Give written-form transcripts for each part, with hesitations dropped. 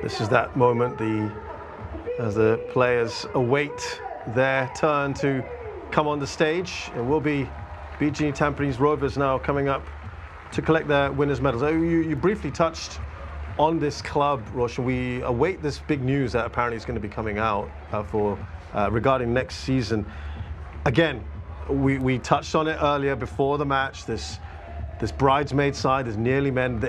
This is that moment as the players await their turn to come on the stage. It will be BG Tampines Rovers now coming up to collect their winners' medals. You briefly touched on this club, Roshan. We await this big news that apparently is going to be coming out regarding next season. Again, we touched on it earlier before the match. This bridesmaid side, this nearly men.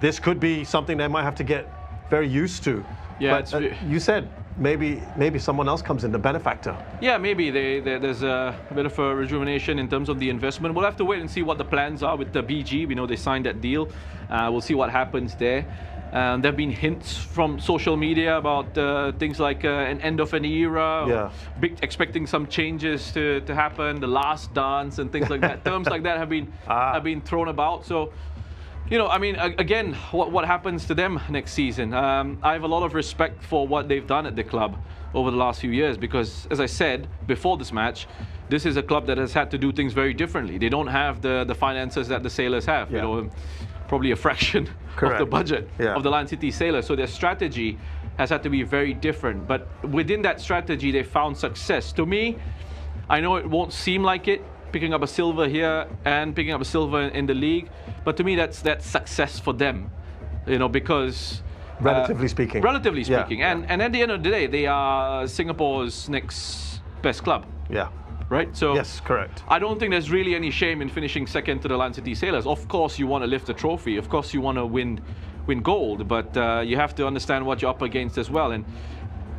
This could be something they might have to get very used to. Yeah, but you said maybe someone else comes in, the benefactor. Yeah, maybe there's a bit of a rejuvenation in terms of the investment. We'll have to wait and see what the plans are with the BG. We know they signed that deal. We'll see what happens there. There have been hints from social media about things like an end of an era, expecting some changes to happen, the last dance and things like that. Terms like that have been thrown about. So, you know, I mean, again, what happens to them next season? I have a lot of respect for what they've done at the club over the last few years because, as I said before this match, this is a club that has had to do things very differently. They don't have the finances that the Sailors have. You know, probably a fraction of the budget of the Lion City Sailors. So their strategy has had to be very different. But within that strategy, they found success. To me, I know it won't seem like it, picking up a silver here and picking up a silver in the league. But to me, that's success for them, you know, because relatively speaking. And at the end of the day, they are Singapore's next best club. Yeah. Right? So yes, correct. I don't think there's really any shame in finishing second to the Lion City Sailors. Of course, you want to lift the trophy. Of course, you want to win gold. But you have to understand what you're up against as well. And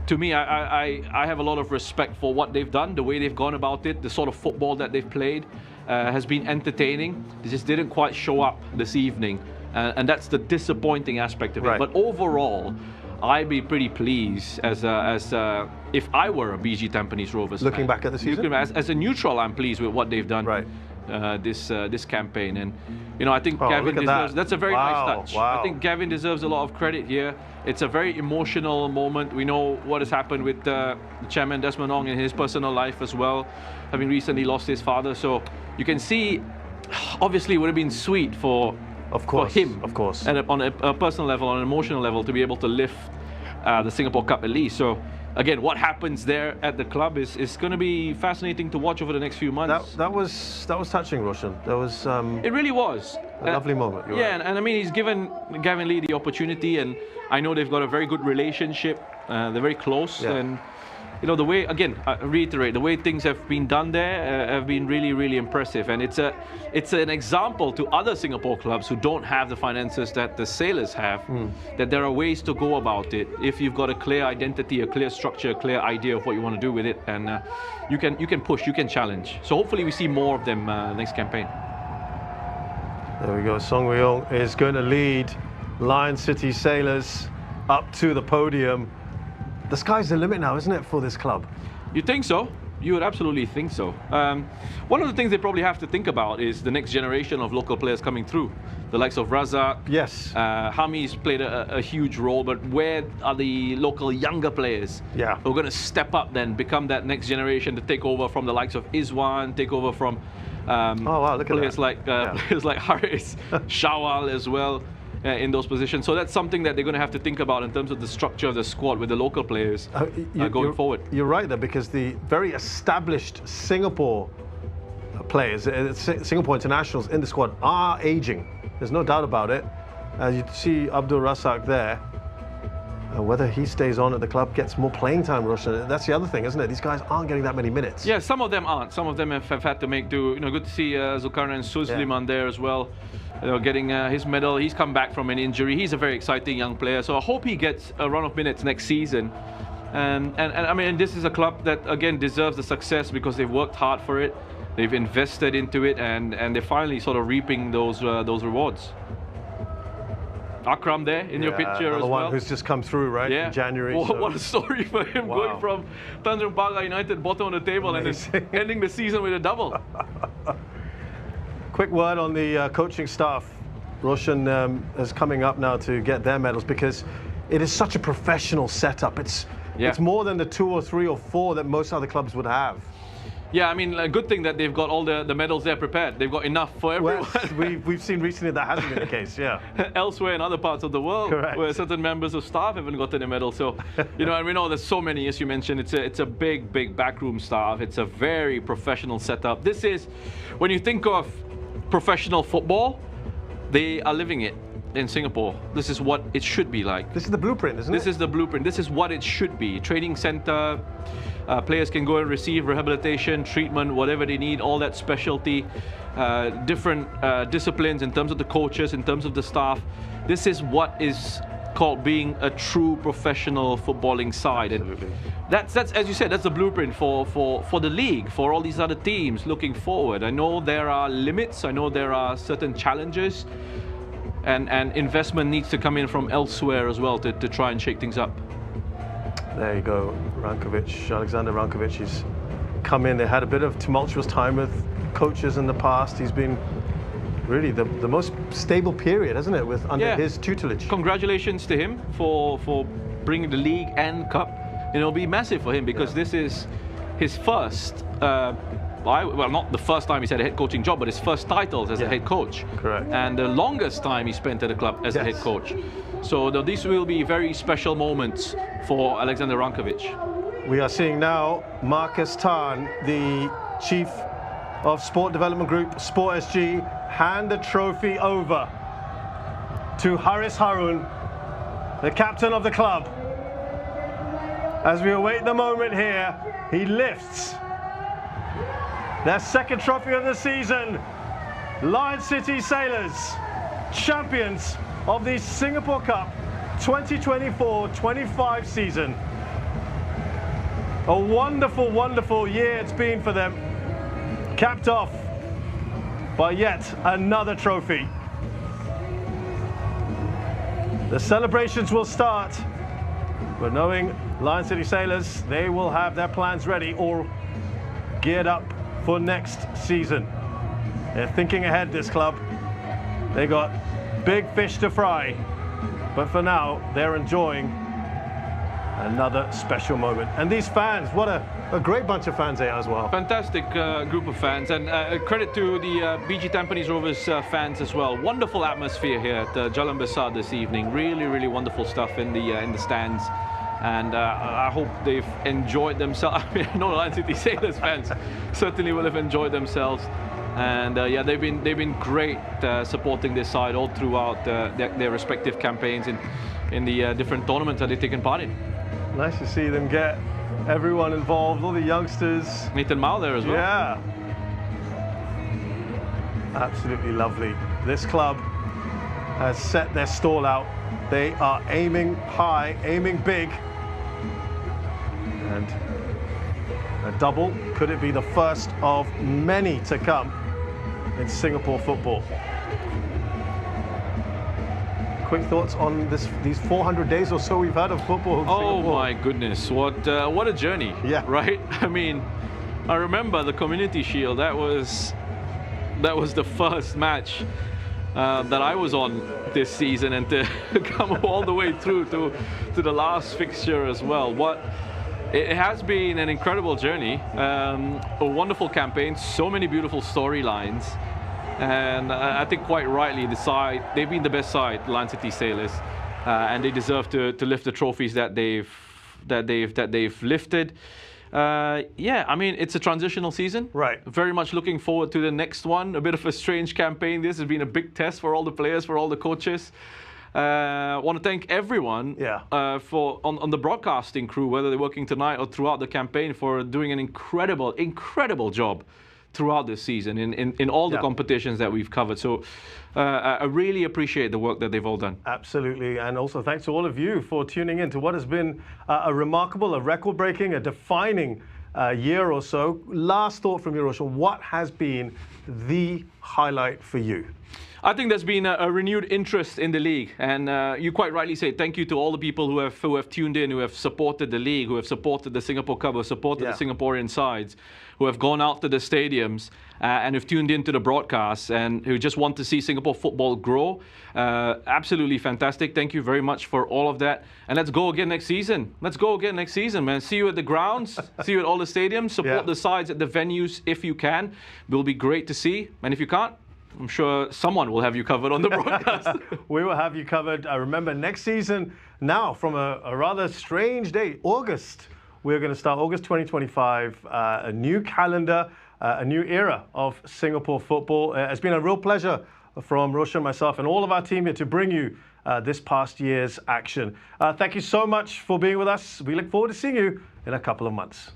to me, I have a lot of respect for what they've done, the way they've gone about it, the sort of football that they've played has been entertaining. They just didn't quite show up this evening. And that's the disappointing aspect of it. But overall, I'd be pretty pleased as if I were a BG Tampines Rovers looking fan. back at the season. As a neutral, I'm pleased with what they've done this campaign, and you know, I think Gavin deserves. That's a very nice touch. I think Gavin deserves a lot of credit here. It's a very emotional moment. We know what has happened with Chairman Desmond Ong in his personal life as well, having recently lost his father. So you can see, obviously, it would have been sweet for him, and on a personal level, on an emotional level, to be able to lift the Singapore Cup at least. So again, what happens there at the club is going to be fascinating to watch over the next few months. That was touching, Roshan. That was it really was a lovely moment. And I mean, he's given Gavin Lee the opportunity, and I know they've got a very good relationship. They're very close, and you know, the way, again, I reiterate, the way things have been done there have been really, really impressive. And it's an example to other Singapore clubs who don't have the finances that the Sailors have, that there are ways to go about it if you've got a clear identity, a clear structure, a clear idea of what you want to do with it, and you can push, you can challenge. So hopefully we see more of them next campaign. There we go. Song Wei-Ong is going to lead Lion City Sailors up to the podium. The sky's the limit now, isn't it, for this club? You think so? You would absolutely think so. One of the things they probably have to think about is the next generation of local players coming through. The likes of Razak. Yes. Hami's played a huge role, but where are the local younger players who are going to step up then, become that next generation to take over from the likes of Izwan, take over from players like Haris, Shawal as well. In those positions. So that's something that they're going to have to think about in terms of the structure of the squad with the local players going forward. You're right there, because the very established Singapore players, Singapore internationals in the squad are aging. There's no doubt about it. You see Abdul Razak there. Whether he stays on at the club, gets more playing time, Roshan. That's the other thing, isn't it? These guys aren't getting that many minutes. Yeah, some of them aren't. Some of them have had to make do. You know, good to see Zulkarnain Suzliman there as well. You know, getting his medal. He's come back from an injury. He's a very exciting young player. So I hope he gets a run of minutes next season. And I mean, this is a club that again deserves the success because they've worked hard for it. They've invested into it, and they're finally sort of reaping those rewards. Akram there in your picture as well. One who's just come through, right? In January. What a story for him, going from Tanjung Pagar United bottom of the table and then ending the season with a double. Quick word on the coaching staff. Roshan is coming up now to get their medals, because it is such a professional setup. It's more than the 2 or 3 or 4 that most other clubs would have. Yeah, I mean, a good thing that they've got all the medals there prepared. They've got enough for everyone. Well, we've seen recently that hasn't been the case, yeah. Elsewhere in other parts of the world, correct, where certain members of staff haven't gotten a medal. So, you know, and we know there's so many, as you mentioned, it's a big backroom staff. It's a very professional setup. This is, when you think of professional football, they are living it in Singapore. This is what it should be like. This is the blueprint, isn't it? This is the blueprint. This is what it should be. Training center, players can go and receive rehabilitation, treatment, whatever they need, all that specialty, different disciplines in terms of the coaches, in terms of the staff. This is what is called being a true professional footballing side. Absolutely. And that's as you said, that's the blueprint for the league, for all these other teams looking forward. I know there are limits, I know there are certain challenges, and investment needs to come in from elsewhere as well to try and shake things up. There you go, Alexander Rankovic, he's come in. They had a bit of tumultuous time with coaches in the past. He's been really the most stable period, hasn't it, with under his tutelage. Congratulations to him for bringing the league and cup. It'll be massive for him because this is his first, well, not the first time he's had a head coaching job, but his first titles as a head coach. Correct. And the longest time he spent at the club as a head coach. So these will be very special moments for Alexander Rankovic. We are seeing now Marcus Tan, the Chief of Sport Development Group, Sport SG, hand the trophy over to Haris Harun, the captain of the club. As we await the moment here, he lifts their second trophy of the season. Lion City Sailors, champions of the Singapore Cup 2024-25 season. A wonderful, wonderful year it's been for them, capped off by yet another trophy. The celebrations will start, but knowing Lion City Sailors, they will have their plans ready, all geared up for next season. They're thinking ahead, this club. They got big fish to fry, but for now, they're enjoying another special moment. And these fans, what a great bunch of fans they are as well. Fantastic group of fans, and credit to the BG Tampines Rovers fans as well. Wonderful atmosphere here at Jalan Besar this evening. Really wonderful stuff in the stands. And I hope they've enjoyed themselves. I mean, I know Lion City Sailors fans certainly will have enjoyed themselves. And yeah, they've been great supporting this side all throughout their respective campaigns in the different tournaments that they've taken part in. Nice to see them get everyone involved, all the youngsters. Nathan Mao there as well. Yeah. Absolutely lovely. This club has set their stall out. They are aiming high, aiming big. And a double, could it be the first of many to come in Singapore football? Quick thoughts on these 400 days or so we've had of football in Singapore. Oh my goodness, what a journey, right? I mean, I remember the Community Shield. That was the first match that I was on this season, and to come all the way through to the last fixture as well. It has been an incredible journey, a wonderful campaign, so many beautiful storylines, and I think quite rightly they've been the best side, Lion City Sailors, and they deserve to lift the trophies that they've lifted. Yeah, I mean, it's a transitional season. Right. Very much looking forward to the next one. A bit of a strange campaign. This has been a big test for all the players, for all the coaches. I want to thank everyone on the broadcasting crew, whether they're working tonight or throughout the campaign, for doing an incredible job throughout this season in all the competitions that we've covered. So I really appreciate the work that they've all done. Absolutely. And also thanks to all of you for tuning in to what has been a remarkable, a record-breaking, a defining year or so. Last thought from you, Roshan, what has been the highlight for you? I think there's been a renewed interest in the league, and you quite rightly say thank you to all the people who have tuned in, who have supported the league, who have supported the Singapore Cup, who have supported the Singaporean sides, who have gone out to the stadiums and who've tuned into the broadcasts, and who just want to see Singapore football grow. Absolutely fantastic. Thank you very much for all of that, and let's go again next season. Let's go again next season, man. See you at the grounds, see you at all the stadiums, support the sides at the venues if you can. It will be great to see, and if you can't, I'm sure someone will have you covered on the broadcast. We will have you covered. Remember, next season, now from a rather strange date, August. We're going to start August 2025, a new calendar, a new era of Singapore football. It's been a real pleasure from Roshan, myself, and all of our team here to bring you this past year's action. Thank you so much for being with us. We look forward to seeing you in a couple of months.